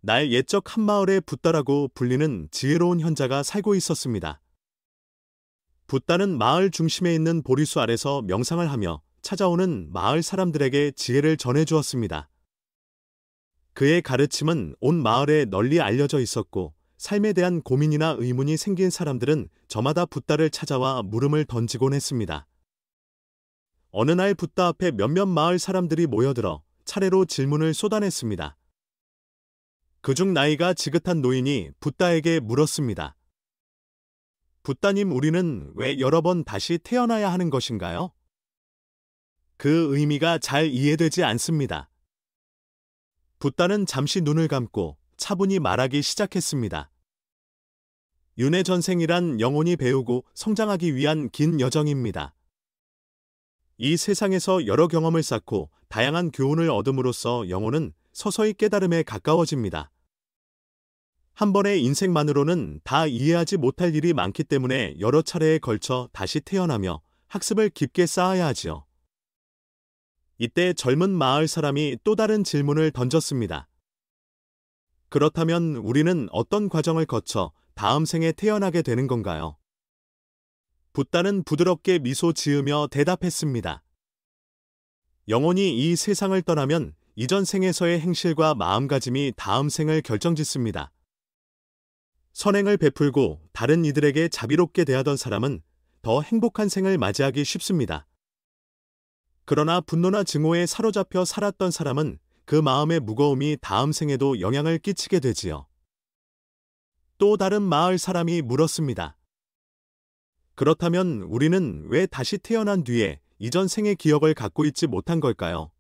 날 옛적 한마을의 붓다라고 불리는 지혜로운 현자가 살고 있었습니다. 붓다는 마을 중심에 있는 보리수 아래서 명상을 하며 찾아오는 마을 사람들에게 지혜를 전해주었습니다. 그의 가르침은 온 마을에 널리 알려져 있었고 삶에 대한 고민이나 의문이 생긴 사람들은 저마다 붓다를 찾아와 물음을 던지곤 했습니다. 어느 날 붓다 앞에 몇몇 마을 사람들이 모여들어 차례로 질문을 쏟아냈습니다. 그중 나이가 지긋한 노인이 붓다에게 물었습니다. 붓다님, 우리는 왜 여러 번 다시 태어나야 하는 것인가요? 그 의미가 잘 이해되지 않습니다. 붓다는 잠시 눈을 감고 차분히 말하기 시작했습니다. 윤회전생이란 영혼이 배우고 성장하기 위한 긴 여정입니다. 이 세상에서 여러 경험을 쌓고 다양한 교훈을 얻음으로써 영혼은 서서히 깨달음에 가까워집니다. 한 번의 인생만으로는 다 이해하지 못할 일이 많기 때문에 여러 차례에 걸쳐 다시 태어나며 학습을 깊게 쌓아야 하지요. 이때 젊은 마을 사람이 또 다른 질문을 던졌습니다. 그렇다면 우리는 어떤 과정을 거쳐 다음 생에 태어나게 되는 건가요? 붓다는 부드럽게 미소 지으며 대답했습니다. 영혼이 이 세상을 떠나면 이전 생에서의 행실과 마음가짐이 다음 생을 결정짓습니다. 선행을 베풀고 다른 이들에게 자비롭게 대하던 사람은 더 행복한 생을 맞이하기 쉽습니다. 그러나 분노나 증오에 사로잡혀 살았던 사람은 그 마음의 무거움이 다음 생에도 영향을 끼치게 되지요. 또 다른 마을 사람이 물었습니다. 그렇다면 우리는 왜 다시 태어난 뒤에 이전 생의 기억을 갖고 있지 못한 걸까요?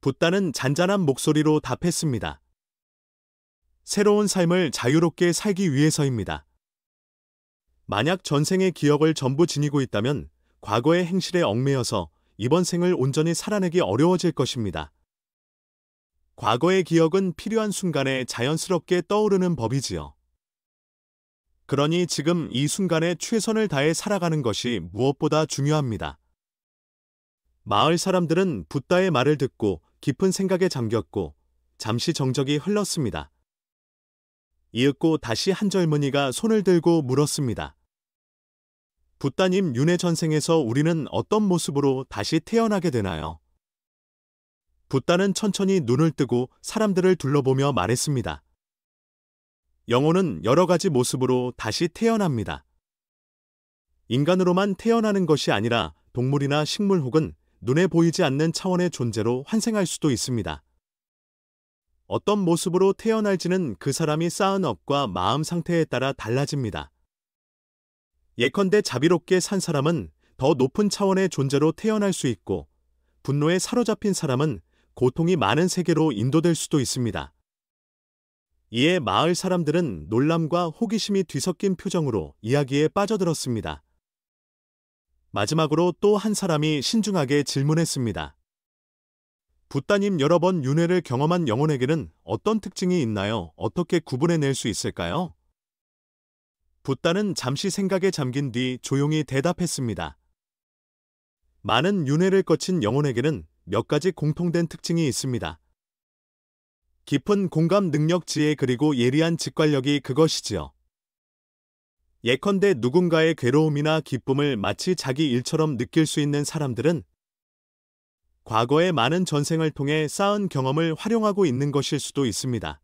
붓다는 잔잔한 목소리로 답했습니다. 새로운 삶을 자유롭게 살기 위해서입니다. 만약 전생의 기억을 전부 지니고 있다면 과거의 행실에 얽매여서 이번 생을 온전히 살아내기 어려워질 것입니다. 과거의 기억은 필요한 순간에 자연스럽게 떠오르는 법이지요. 그러니 지금 이 순간에 최선을 다해 살아가는 것이 무엇보다 중요합니다. 마을 사람들은 붓다의 말을 듣고 깊은 생각에 잠겼고 잠시 정적이 흘렀습니다. 이윽고 다시 한 젊은이가 손을 들고 물었습니다. 붓다님, 윤회전생에서 우리는 어떤 모습으로 다시 태어나게 되나요? 붓다는 천천히 눈을 뜨고 사람들을 둘러보며 말했습니다. 영혼은 여러 가지 모습으로 다시 태어납니다. 인간으로만 태어나는 것이 아니라 동물이나 식물 혹은 눈에 보이지 않는 차원의 존재로 환생할 수도 있습니다. 어떤 모습으로 태어날지는 그 사람이 쌓은 업과 마음 상태에 따라 달라집니다. 예컨대 자비롭게 산 사람은 더 높은 차원의 존재로 태어날 수 있고 분노에 사로잡힌 사람은 고통이 많은 세계로 인도될 수도 있습니다. 이에 마을 사람들은 놀람과 호기심이 뒤섞인 표정으로 이야기에 빠져들었습니다. 마지막으로 또 한 사람이 신중하게 질문했습니다. 붓다님, 여러 번 윤회를 경험한 영혼에게는 어떤 특징이 있나요? 어떻게 구분해낼 수 있을까요? 붓다는 잠시 생각에 잠긴 뒤 조용히 대답했습니다. 많은 윤회를 거친 영혼에게는 몇 가지 공통된 특징이 있습니다. 깊은 공감 능력, 지혜, 그리고 예리한 직관력이 그것이지요. 예컨대 누군가의 괴로움이나 기쁨을 마치 자기 일처럼 느낄 수 있는 사람들은 과거의 많은 전생을 통해 쌓은 경험을 활용하고 있는 것일 수도 있습니다.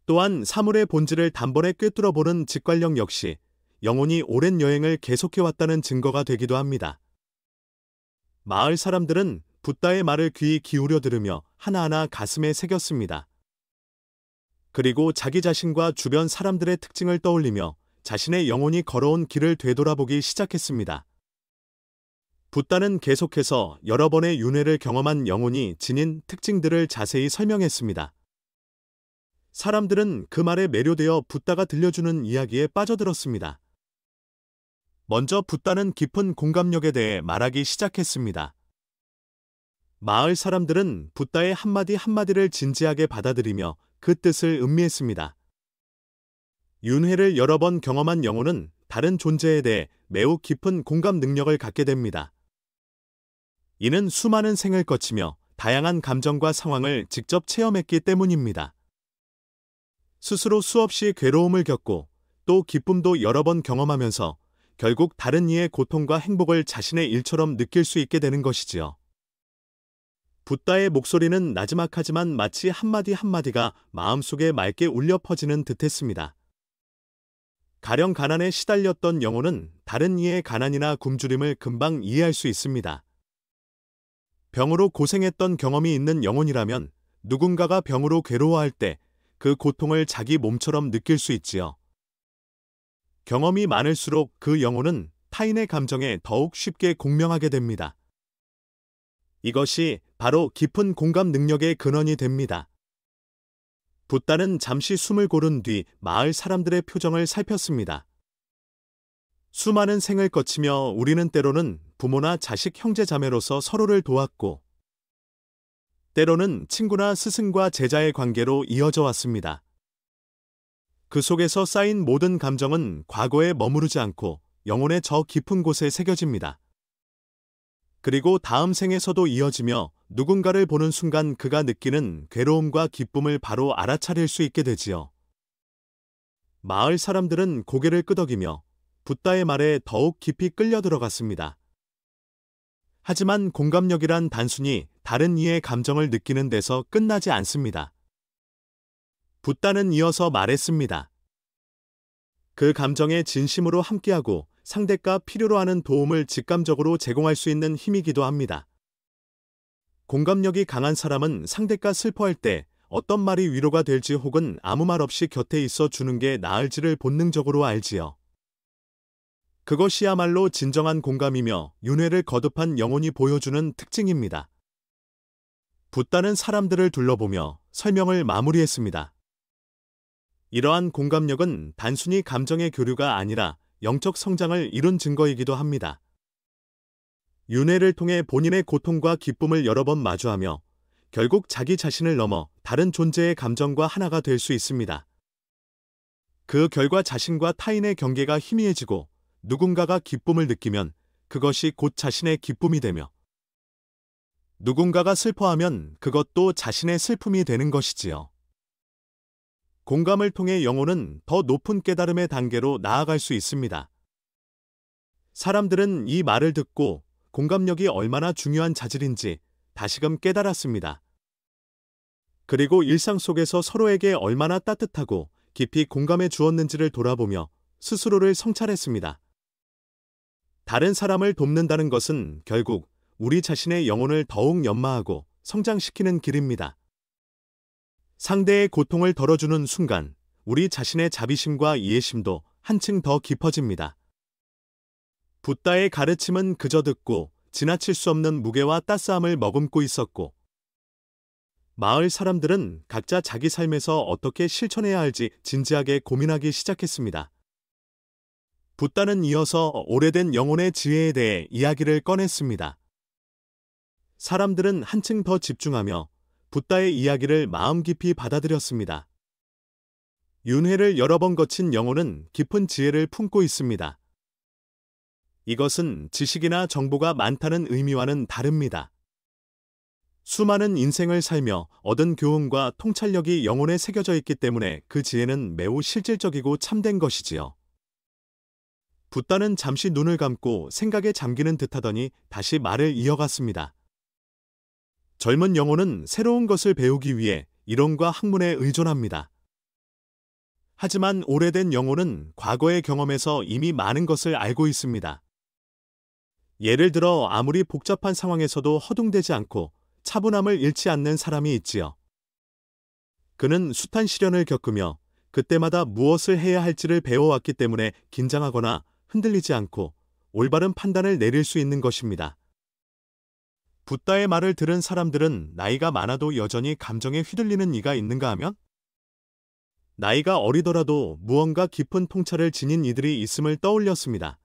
또한 사물의 본질을 단번에 꿰뚫어보는 직관력 역시 영혼이 오랜 여행을 계속해왔다는 증거가 되기도 합니다. 마을 사람들은 붓다의 말을 귀 기울여 들으며 하나하나 가슴에 새겼습니다. 그리고 자기 자신과 주변 사람들의 특징을 떠올리며 자신의 영혼이 걸어온 길을 되돌아보기 시작했습니다. 붓다는 계속해서 여러 번의 윤회를 경험한 영혼이 지닌 특징들을 자세히 설명했습니다. 사람들은 그 말에 매료되어 붓다가 들려주는 이야기에 빠져들었습니다. 먼저 붓다는 깊은 공감력에 대해 말하기 시작했습니다. 마을 사람들은 붓다의 한마디 한마디를 진지하게 받아들이며 그 뜻을 음미했습니다. 윤회를 여러 번 경험한 영혼은 다른 존재에 대해 매우 깊은 공감 능력을 갖게 됩니다. 이는 수많은 생을 거치며 다양한 감정과 상황을 직접 체험했기 때문입니다. 스스로 수없이 괴로움을 겪고 또 기쁨도 여러 번 경험하면서 결국 다른 이의 고통과 행복을 자신의 일처럼 느낄 수 있게 되는 것이지요. 붓다의 목소리는 나지막하지만 마치 한마디 한마디가 마음속에 맑게 울려 퍼지는 듯했습니다. 가령 가난에 시달렸던 영혼은 다른 이의 가난이나 굶주림을 금방 이해할 수 있습니다. 병으로 고생했던 경험이 있는 영혼이라면 누군가가 병으로 괴로워할 때 그 고통을 자기 몸처럼 느낄 수 있지요. 경험이 많을수록 그 영혼은 타인의 감정에 더욱 쉽게 공명하게 됩니다. 이것이 바로 깊은 공감 능력의 근원이 됩니다. 붓다는 잠시 숨을 고른 뒤 마을 사람들의 표정을 살폈습니다. 수많은 생을 거치며 우리는 때로는 부모나 자식 형제 자매로서 서로를 도왔고 때로는 친구나 스승과 제자의 관계로 이어져 왔습니다. 그 속에서 쌓인 모든 감정은 과거에 머무르지 않고 영혼의 저 깊은 곳에 새겨집니다. 그리고 다음 생에서도 이어지며 누군가를 보는 순간 그가 느끼는 괴로움과 기쁨을 바로 알아차릴 수 있게 되지요. 마을 사람들은 고개를 끄덕이며 붓다의 말에 더욱 깊이 끌려 들어갔습니다. 하지만 공감력이란 단순히 다른 이의 감정을 느끼는 데서 끝나지 않습니다. 붓다는 이어서 말했습니다. 그 감정에 진심으로 함께하고 상대가 필요로 하는 도움을 직감적으로 제공할 수 있는 힘이기도 합니다. 공감력이 강한 사람은 상대가 슬퍼할 때 어떤 말이 위로가 될지 혹은 아무 말 없이 곁에 있어 주는 게 나을지를 본능적으로 알지요. 그것이야말로 진정한 공감이며 윤회를 거듭한 영혼이 보여주는 특징입니다. 붓다는 사람들을 둘러보며 설명을 마무리했습니다. 이러한 공감력은 단순히 감정의 교류가 아니라 영적 성장을 이룬 증거이기도 합니다. 윤회를 통해 본인의 고통과 기쁨을 여러 번 마주하며 결국 자기 자신을 넘어 다른 존재의 감정과 하나가 될 수 있습니다. 그 결과 자신과 타인의 경계가 희미해지고 누군가가 기쁨을 느끼면 그것이 곧 자신의 기쁨이 되며 누군가가 슬퍼하면 그것도 자신의 슬픔이 되는 것이지요. 공감을 통해 영혼은 더 높은 깨달음의 단계로 나아갈 수 있습니다. 사람들은 이 말을 듣고 공감력이 얼마나 중요한 자질인지 다시금 깨달았습니다. 그리고 일상 속에서 서로에게 얼마나 따뜻하고 깊이 공감해 주었는지를 돌아보며 스스로를 성찰했습니다. 다른 사람을 돕는다는 것은 결국 우리 자신의 영혼을 더욱 연마하고 성장시키는 길입니다. 상대의 고통을 덜어주는 순간 우리 자신의 자비심과 이해심도 한층 더 깊어집니다. 붓다의 가르침은 그저 듣고 지나칠 수 없는 무게와 따스함을 머금고 있었고 마을 사람들은 각자 자기 삶에서 어떻게 실천해야 할지 진지하게 고민하기 시작했습니다. 붓다는 이어서 오래된 영혼의 지혜에 대해 이야기를 꺼냈습니다. 사람들은 한층 더 집중하며 붓다의 이야기를 마음 깊이 받아들였습니다. 윤회를 여러 번 거친 영혼은 깊은 지혜를 품고 있습니다. 이것은 지식이나 정보가 많다는 의미와는 다릅니다. 수많은 인생을 살며 얻은 교훈과 통찰력이 영혼에 새겨져 있기 때문에 그 지혜는 매우 실질적이고 참된 것이지요. 붓다는 잠시 눈을 감고 생각에 잠기는 듯하더니 다시 말을 이어갔습니다. 젊은 영혼은 새로운 것을 배우기 위해 이론과 학문에 의존합니다. 하지만 오래된 영혼은 과거의 경험에서 이미 많은 것을 알고 있습니다. 예를 들어 아무리 복잡한 상황에서도 허둥대지 않고 차분함을 잃지 않는 사람이 있지요. 그는 숱한 시련을 겪으며 그때마다 무엇을 해야 할지를 배워왔기 때문에 긴장하거나 흔들리지 않고 올바른 판단을 내릴 수 있는 것입니다. 붓다의 말을 들은 사람들은 나이가 많아도 여전히 감정에 휘둘리는 이가 있는가 하면 나이가 어리더라도 무언가 깊은 통찰을 지닌 이들이 있음을 떠올렸습니다.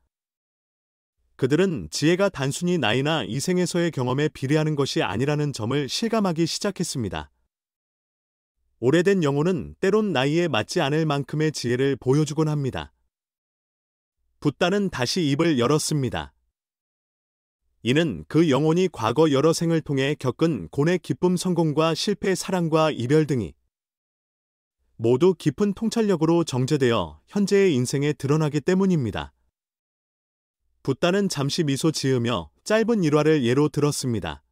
그들은 지혜가 단순히 나이나 이생에서의 경험에 비례하는 것이 아니라는 점을 실감하기 시작했습니다. 오래된 영혼은 때론 나이에 맞지 않을 만큼의 지혜를 보여주곤 합니다. 붓다는 다시 입을 열었습니다. 이는 그 영혼이 과거 여러 생을 통해 겪은 고뇌, 기쁨, 성공과 실패, 사랑과 이별 등이 모두 깊은 통찰력으로 정제되어 현재의 인생에 드러나기 때문입니다. 붓다는 잠시 미소 지으며 짧은 일화를 예로 들었습니다.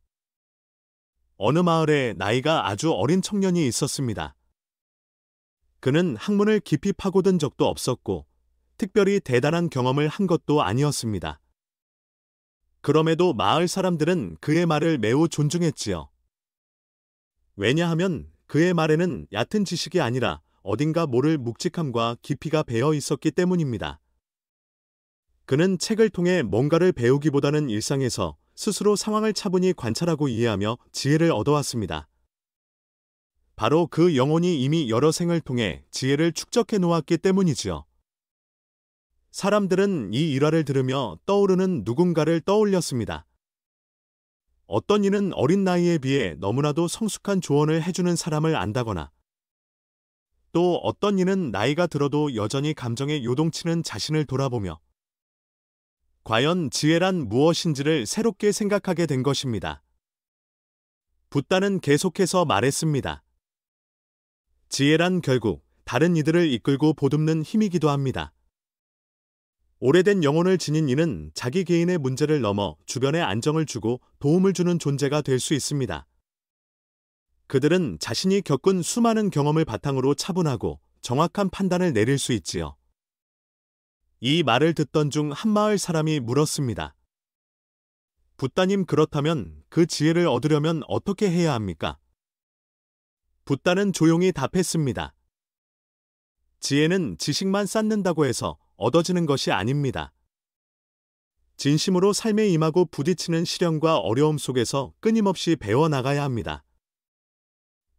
어느 마을에 나이가 아주 어린 청년이 있었습니다. 그는 학문을 깊이 파고든 적도 없었고 특별히 대단한 경험을 한 것도 아니었습니다. 그럼에도 마을 사람들은 그의 말을 매우 존중했지요. 왜냐하면 그의 말에는 얕은 지식이 아니라 어딘가 모를 묵직함과 깊이가 배어 있었기 때문입니다. 그는 책을 통해 뭔가를 배우기보다는 일상에서 스스로 상황을 차분히 관찰하고 이해하며 지혜를 얻어왔습니다. 바로 그 영혼이 이미 여러 생을 통해 지혜를 축적해 놓았기 때문이지요. 사람들은 이 일화를 들으며 떠오르는 누군가를 떠올렸습니다. 어떤 이는 어린 나이에 비해 너무나도 성숙한 조언을 해주는 사람을 안다거나 또 어떤 이는 나이가 들어도 여전히 감정에 요동치는 자신을 돌아보며 과연 지혜란 무엇인지를 새롭게 생각하게 된 것입니다. 붓다는 계속해서 말했습니다. 지혜란 결국 다른 이들을 이끌고 보듬는 힘이기도 합니다. 오래된 영혼을 지닌 이는 자기 개인의 문제를 넘어 주변에 안정을 주고 도움을 주는 존재가 될 수 있습니다. 그들은 자신이 겪은 수많은 경험을 바탕으로 차분하고 정확한 판단을 내릴 수 있지요. 이 말을 듣던 중 한 마을 사람이 물었습니다. 붓다님, 그렇다면 그 지혜를 얻으려면 어떻게 해야 합니까? 붓다는 조용히 답했습니다. 지혜는 지식만 쌓는다고 해서 얻어지는 것이 아닙니다. 진심으로 삶에 임하고 부딪히는 시련과 어려움 속에서 끊임없이 배워나가야 합니다.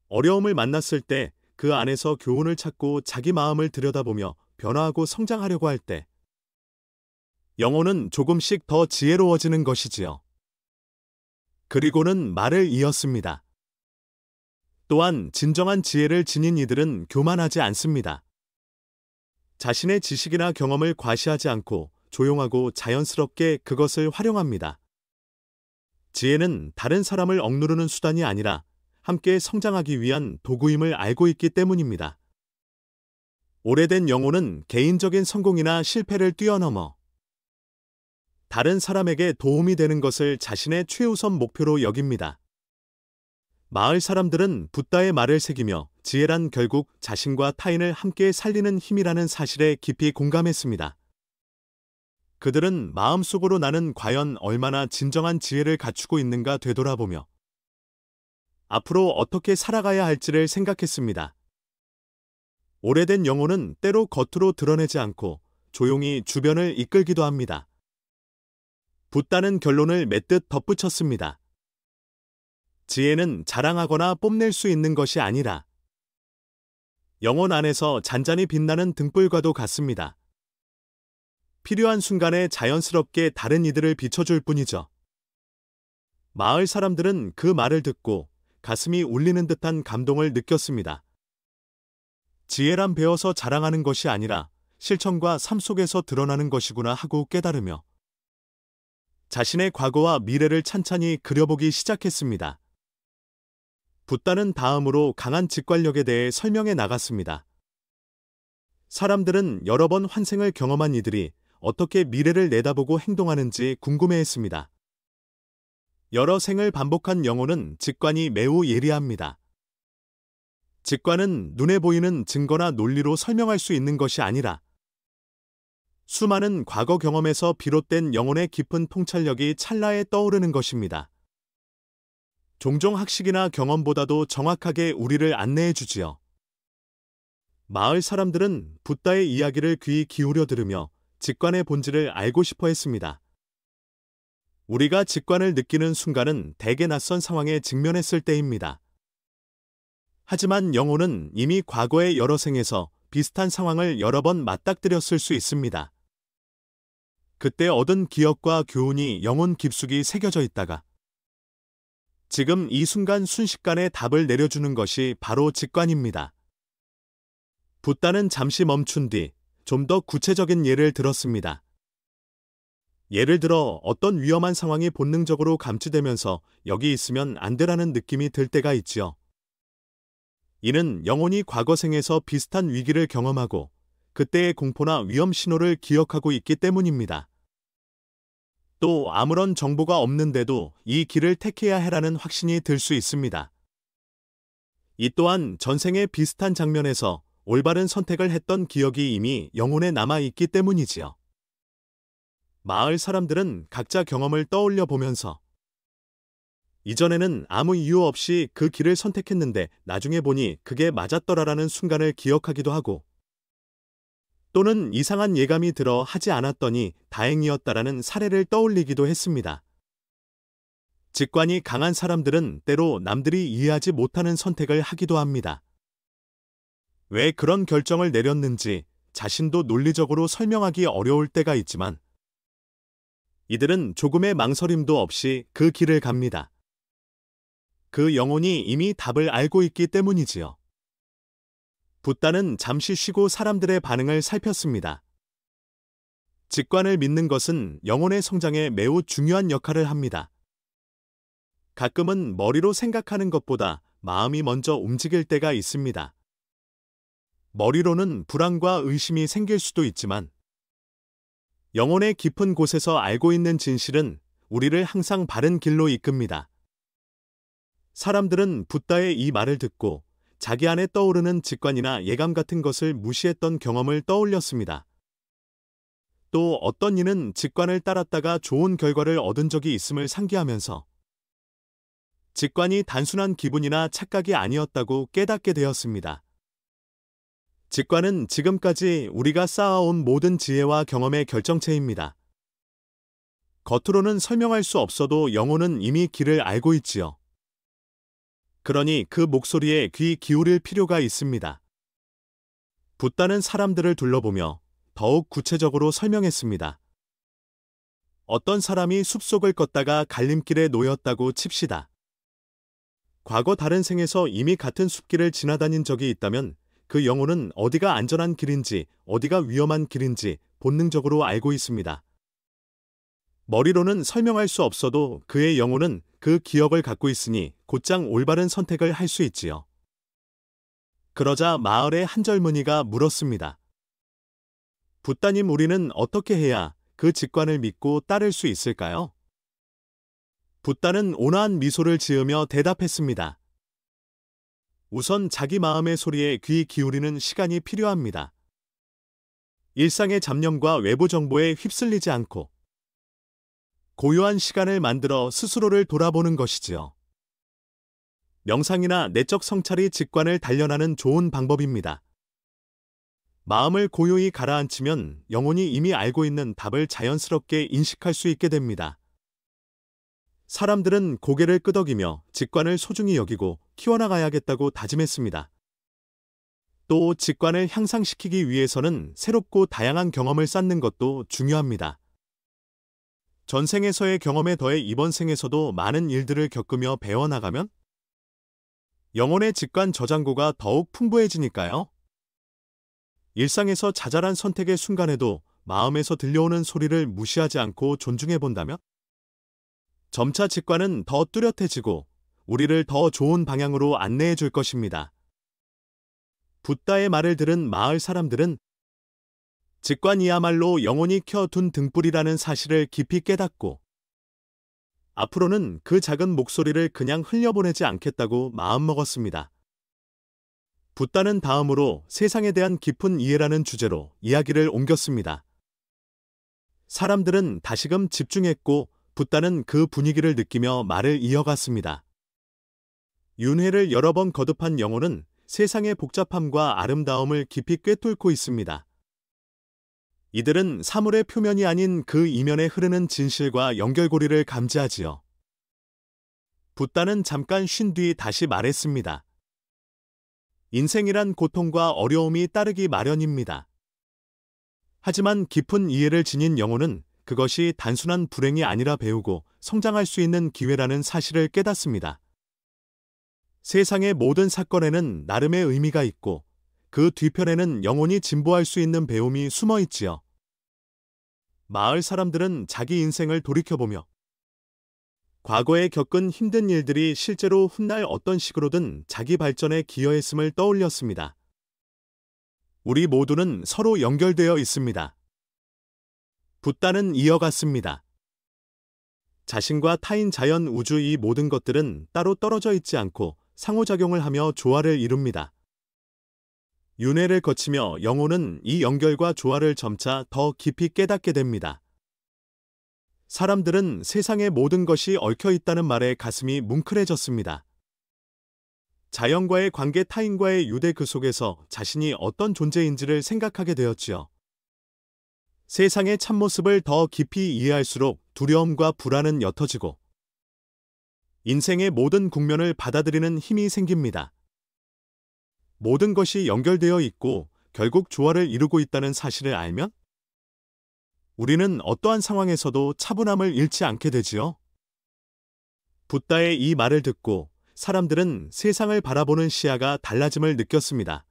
어려움을 만났을 때 그 안에서 교훈을 찾고 자기 마음을 들여다보며 변화하고 성장하려고 할 때 영혼은 조금씩 더 지혜로워지는 것이지요. 그리고는 말을 이었습니다. 또한 진정한 지혜를 지닌 이들은 교만하지 않습니다. 자신의 지식이나 경험을 과시하지 않고 조용하고 자연스럽게 그것을 활용합니다. 지혜는 다른 사람을 억누르는 수단이 아니라 함께 성장하기 위한 도구임을 알고 있기 때문입니다. 오래된 영혼은 개인적인 성공이나 실패를 뛰어넘어 다른 사람에게 도움이 되는 것을 자신의 최우선 목표로 여깁니다. 마을 사람들은 붓다의 말을 새기며 지혜란 결국 자신과 타인을 함께 살리는 힘이라는 사실에 깊이 공감했습니다. 그들은 마음속으로 나는 과연 얼마나 진정한 지혜를 갖추고 있는가 되돌아보며 앞으로 어떻게 살아가야 할지를 생각했습니다. 오래된 영혼은 때로 겉으로 드러내지 않고 조용히 주변을 이끌기도 합니다. 붓다는 결론을 맺듯 덧붙였습니다. 지혜는 자랑하거나 뽐낼 수 있는 것이 아니라 영혼 안에서 잔잔히 빛나는 등불과도 같습니다. 필요한 순간에 자연스럽게 다른 이들을 비춰줄 뿐이죠. 마을 사람들은 그 말을 듣고 가슴이 울리는 듯한 감동을 느꼈습니다. 지혜란 배워서 자랑하는 것이 아니라 실천과 삶 속에서 드러나는 것이구나 하고 깨달으며 자신의 과거와 미래를 찬찬히 그려보기 시작했습니다. 붓다는 다음으로 강한 직관력에 대해 설명해 나갔습니다. 사람들은 여러 번 환생을 경험한 이들이 어떻게 미래를 내다보고 행동하는지 궁금해했습니다. 여러 생을 반복한 영혼은 직관이 매우 예리합니다. 직관은 눈에 보이는 증거나 논리로 설명할 수 있는 것이 아니라 수많은 과거 경험에서 비롯된 영혼의 깊은 통찰력이 찰나에 떠오르는 것입니다. 종종 학식이나 경험보다도 정확하게 우리를 안내해 주지요. 마을 사람들은 붓다의 이야기를 귀 기울여 들으며 직관의 본질을 알고 싶어 했습니다. 우리가 직관을 느끼는 순간은 대개 낯선 상황에 직면했을 때입니다. 하지만 영혼은 이미 과거의 여러 생에서 비슷한 상황을 여러 번 맞닥뜨렸을 수 있습니다. 그때 얻은 기억과 교훈이 영혼 깊숙이 새겨져 있다가 지금 이 순간 순식간에 답을 내려주는 것이 바로 직관입니다. 붓다는 잠시 멈춘 뒤 좀 더 구체적인 예를 들었습니다. 예를 들어 어떤 위험한 상황이 본능적으로 감지되면서 여기 있으면 안 되라는 느낌이 들 때가 있지요. 이는 영혼이 과거 생에서 비슷한 위기를 경험하고 그때의 공포나 위험 신호를 기억하고 있기 때문입니다. 또 아무런 정보가 없는데도 이 길을 택해야 해라는 확신이 들 수 있습니다. 이 또한 전생의 비슷한 장면에서 올바른 선택을 했던 기억이 이미 영혼에 남아있기 때문이지요. 마을 사람들은 각자 경험을 떠올려 보면서 이전에는 아무 이유 없이 그 길을 선택했는데 나중에 보니 그게 맞았더라라는 순간을 기억하기도 하고 또는 이상한 예감이 들어 하지 않았더니 다행이었다라는 사례를 떠올리기도 했습니다. 직관이 강한 사람들은 때로 남들이 이해하지 못하는 선택을 하기도 합니다. 왜 그런 결정을 내렸는지 자신도 논리적으로 설명하기 어려울 때가 있지만 이들은 조금의 망설임도 없이 그 길을 갑니다. 그 영혼이 이미 답을 알고 있기 때문이지요. 붓다는 잠시 쉬고 사람들의 반응을 살폈습니다. 직관을 믿는 것은 영혼의 성장에 매우 중요한 역할을 합니다. 가끔은 머리로 생각하는 것보다 마음이 먼저 움직일 때가 있습니다. 머리로는 불안과 의심이 생길 수도 있지만 영혼의 깊은 곳에서 알고 있는 진실은 우리를 항상 바른 길로 이끕니다. 사람들은 붓다의 이 말을 듣고 자기 안에 떠오르는 직관이나 예감 같은 것을 무시했던 경험을 떠올렸습니다. 또 어떤 이는 직관을 따랐다가 좋은 결과를 얻은 적이 있음을 상기하면서 직관이 단순한 기분이나 착각이 아니었다고 깨닫게 되었습니다. 직관은 지금까지 우리가 쌓아온 모든 지혜와 경험의 결정체입니다. 겉으로는 설명할 수 없어도 영혼은 이미 길을 알고 있지요. 그러니 그 목소리에 귀 기울일 필요가 있습니다. 붓다는 사람들을 둘러보며 더욱 구체적으로 설명했습니다. 어떤 사람이 숲속을 걷다가 갈림길에 놓였다고 칩시다. 과거 다른 생에서 이미 같은 숲길을 지나다닌 적이 있다면 그 영혼은 어디가 안전한 길인지 어디가 위험한 길인지 본능적으로 알고 있습니다. 머리로는 설명할 수 없어도 그의 영혼은 그 기억을 갖고 있으니 곧장 올바른 선택을 할 수 있지요. 그러자 마을의 한 젊은이가 물었습니다. 붓다님, 우리는 어떻게 해야 그 직관을 믿고 따를 수 있을까요? 붓다는 온화한 미소를 지으며 대답했습니다. 우선 자기 마음의 소리에 귀 기울이는 시간이 필요합니다. 일상의 잡념과 외부 정보에 휩쓸리지 않고 고요한 시간을 만들어 스스로를 돌아보는 것이지요. 명상이나 내적 성찰이 직관을 단련하는 좋은 방법입니다. 마음을 고요히 가라앉히면 영혼이 이미 알고 있는 답을 자연스럽게 인식할 수 있게 됩니다. 사람들은 고개를 끄덕이며 직관을 소중히 여기고 키워나가야겠다고 다짐했습니다. 또 직관을 향상시키기 위해서는 새롭고 다양한 경험을 쌓는 것도 중요합니다. 전생에서의 경험에 더해 이번 생에서도 많은 일들을 겪으며 배워나가면 영혼의 직관 저장고가 더욱 풍부해지니까요. 일상에서 자잘한 선택의 순간에도 마음에서 들려오는 소리를 무시하지 않고 존중해본다면 점차 직관은 더 뚜렷해지고 우리를 더 좋은 방향으로 안내해 줄 것입니다. 붓다의 말을 들은 마을 사람들은 직관이야말로 영혼이 켜둔 등불이라는 사실을 깊이 깨닫고 앞으로는 그 작은 목소리를 그냥 흘려보내지 않겠다고 마음먹었습니다. 붓다는 다음으로 세상에 대한 깊은 이해라는 주제로 이야기를 옮겼습니다. 사람들은 다시금 집중했고 붓다는 그 분위기를 느끼며 말을 이어갔습니다. 윤회를 여러 번 거듭한 영혼은 세상의 복잡함과 아름다움을 깊이 꿰뚫고 있습니다. 이들은 사물의 표면이 아닌 그 이면에 흐르는 진실과 연결고리를 감지하지요. 붓다는 잠깐 쉰 뒤 다시 말했습니다. 인생이란 고통과 어려움이 따르기 마련입니다. 하지만 깊은 이해를 지닌 영혼은 그것이 단순한 불행이 아니라 배우고 성장할 수 있는 기회라는 사실을 깨닫습니다. 세상의 모든 사건에는 나름의 의미가 있고 그 뒤편에는 영혼이 진보할 수 있는 배움이 숨어 있지요. 마을 사람들은 자기 인생을 돌이켜보며 과거에 겪은 힘든 일들이 실제로 훗날 어떤 식으로든 자기 발전에 기여했음을 떠올렸습니다. 우리 모두는 서로 연결되어 있습니다. 붓다는 이어갔습니다. 자신과 타인, 자연, 우주 이 모든 것들은 따로 떨어져 있지 않고 상호작용을 하며 조화를 이룹니다. 윤회를 거치며 영혼은 이 연결과 조화를 점차 더 깊이 깨닫게 됩니다. 사람들은 세상의 모든 것이 얽혀 있다는 말에 가슴이 뭉클해졌습니다. 자연과의 관계, 타인과의 유대, 그 속에서 자신이 어떤 존재인지를 생각하게 되었지요. 세상의 참모습을 더 깊이 이해할수록 두려움과 불안은 옅어지고 인생의 모든 국면을 받아들이는 힘이 생깁니다. 모든 것이 연결되어 있고 결국 조화를 이루고 있다는 사실을 알면 우리는 어떠한 상황에서도 차분함을 잃지 않게 되지요. 붓다의 이 말을 듣고 사람들은 세상을 바라보는 시야가 달라짐을 느꼈습니다.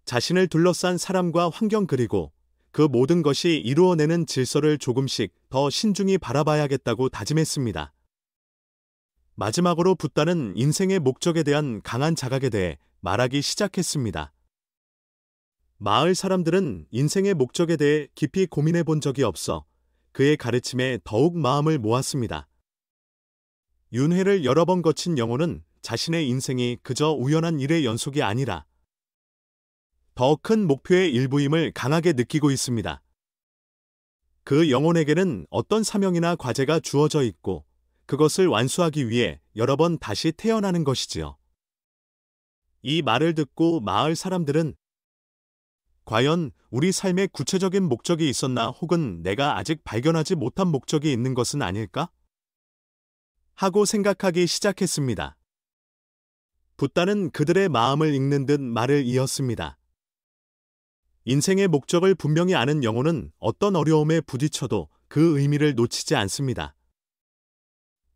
자신을 둘러싼 사람과 환경, 그리고 그 모든 것이 이루어내는 질서를 조금씩 더 신중히 바라봐야겠다고 다짐했습니다. 마지막으로 붓다는 인생의 목적에 대한 강한 자각에 대해 말하기 시작했습니다. 마을 사람들은 인생의 목적에 대해 깊이 고민해 본 적이 없어 그의 가르침에 더욱 마음을 모았습니다. 윤회를 여러 번 거친 영혼은 자신의 인생이 그저 우연한 일의 연속이 아니라 더 큰 목표의 일부임을 강하게 느끼고 있습니다. 그 영혼에게는 어떤 사명이나 과제가 주어져 있고 그것을 완수하기 위해 여러 번 다시 태어나는 것이지요. 이 말을 듣고 마을 사람들은 과연 우리 삶에 구체적인 목적이 있었나, 혹은 내가 아직 발견하지 못한 목적이 있는 것은 아닐까? 하고 생각하기 시작했습니다. 붓다는 그들의 마음을 읽는 듯 말을 이었습니다. 인생의 목적을 분명히 아는 영혼은 어떤 어려움에 부딪혀도 그 의미를 놓치지 않습니다.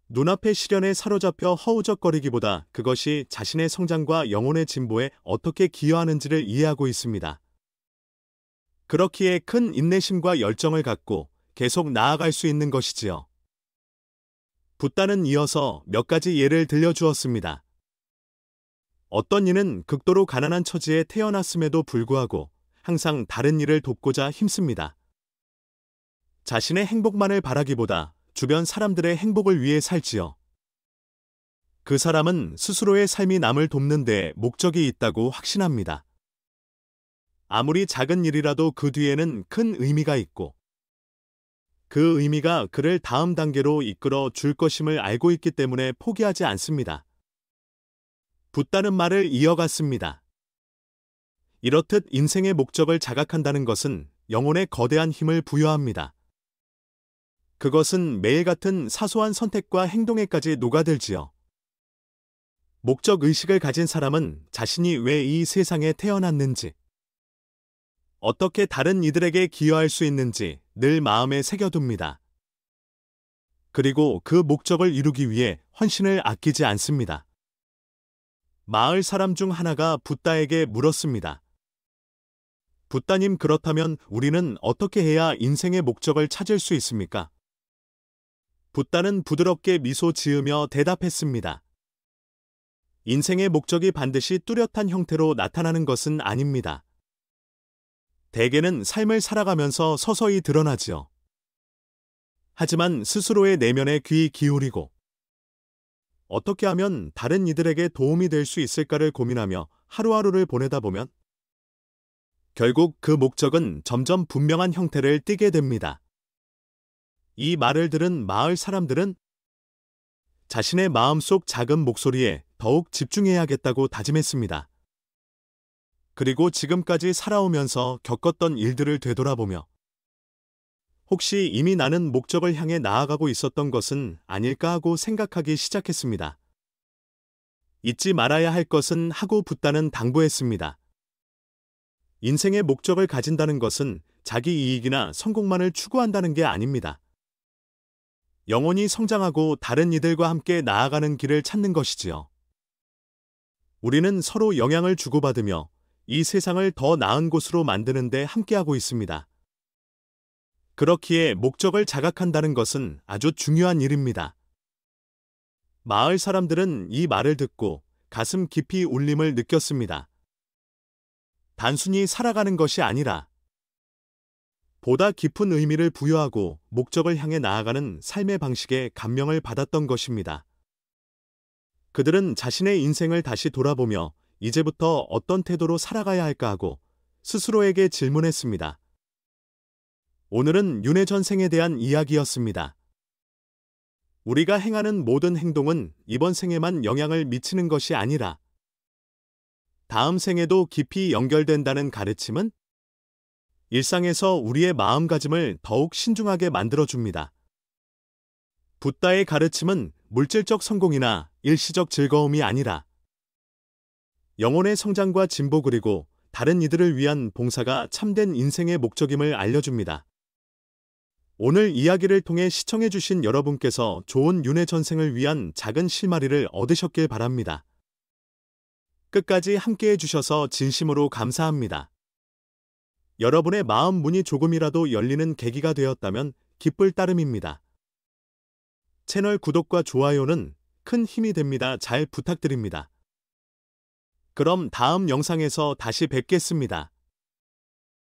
눈앞의 시련에 사로잡혀 허우적거리기보다 그것이 자신의 성장과 영혼의 진보에 어떻게 기여하는지를 이해하고 있습니다. 그렇기에 큰 인내심과 열정을 갖고 계속 나아갈 수 있는 것이지요. 붓다는 이어서 몇 가지 예를 들려주었습니다. 어떤 이는 극도로 가난한 처지에 태어났음에도 불구하고 항상 다른 이를 돕고자 힘씁니다. 자신의 행복만을 바라기보다 주변 사람들의 행복을 위해 살지요. 그 사람은 스스로의 삶이 남을 돕는 데 목적이 있다고 확신합니다. 아무리 작은 일이라도 그 뒤에는 큰 의미가 있고 그 의미가 그를 다음 단계로 이끌어 줄 것임을 알고 있기 때문에 포기하지 않습니다. 붓다는 말을 이어갔습니다. 이렇듯 인생의 목적을 자각한다는 것은 영혼에 거대한 힘을 부여합니다. 그것은 매일 같은 사소한 선택과 행동에까지 녹아들지요. 목적의식을 가진 사람은 자신이 왜 이 세상에 태어났는지, 어떻게 다른 이들에게 기여할 수 있는지 늘 마음에 새겨둡니다. 그리고 그 목적을 이루기 위해 헌신을 아끼지 않습니다. 마을 사람 중 하나가 붓다에게 물었습니다. 붓다님, 그렇다면 우리는 어떻게 해야 인생의 목적을 찾을 수 있습니까? 붓다는 부드럽게 미소 지으며 대답했습니다. 인생의 목적이 반드시 뚜렷한 형태로 나타나는 것은 아닙니다. 대개는 삶을 살아가면서 서서히 드러나지요. 하지만 스스로의 내면에 귀 기울이고 어떻게 하면 다른 이들에게 도움이 될 수 있을까를 고민하며 하루하루를 보내다 보면 결국 그 목적은 점점 분명한 형태를 띠게 됩니다. 이 말을 들은 마을 사람들은 자신의 마음속 작은 목소리에 더욱 집중해야겠다고 다짐했습니다. 그리고 지금까지 살아오면서 겪었던 일들을 되돌아보며 혹시 이미 나는 목적을 향해 나아가고 있었던 것은 아닐까 하고 생각하기 시작했습니다. 잊지 말아야 할 것은 하고 붓다는 당부했습니다. 인생의 목적을 가진다는 것은 자기 이익이나 성공만을 추구한다는 게 아닙니다. 영혼이 성장하고 다른 이들과 함께 나아가는 길을 찾는 것이지요. 우리는 서로 영향을 주고받으며 이 세상을 더 나은 곳으로 만드는 데 함께하고 있습니다. 그렇기에 목적을 자각한다는 것은 아주 중요한 일입니다. 마을 사람들은 이 말을 듣고 가슴 깊이 울림을 느꼈습니다. 단순히 살아가는 것이 아니라 보다 깊은 의미를 부여하고 목적을 향해 나아가는 삶의 방식에 감명을 받았던 것입니다. 그들은 자신의 인생을 다시 돌아보며 이제부터 어떤 태도로 살아가야 할까 하고 스스로에게 질문했습니다. 오늘은 윤회전생에 대한 이야기였습니다. 우리가 행하는 모든 행동은 이번 생에만 영향을 미치는 것이 아니라 다음 생에도 깊이 연결된다는 가르침은 일상에서 우리의 마음가짐을 더욱 신중하게 만들어줍니다. 붓다의 가르침은 물질적 성공이나 일시적 즐거움이 아니라 영혼의 성장과 진보 그리고 다른 이들을 위한 봉사가 참된 인생의 목적임을 알려줍니다. 오늘 이야기를 통해 시청해주신 여러분께서 좋은 윤회전생을 위한 작은 실마리를 얻으셨길 바랍니다. 끝까지 함께해 주셔서 진심으로 감사합니다. 여러분의 마음 문이 조금이라도 열리는 계기가 되었다면 기쁠 따름입니다. 채널 구독과 좋아요는 큰 힘이 됩니다. 잘 부탁드립니다. 그럼 다음 영상에서 다시 뵙겠습니다.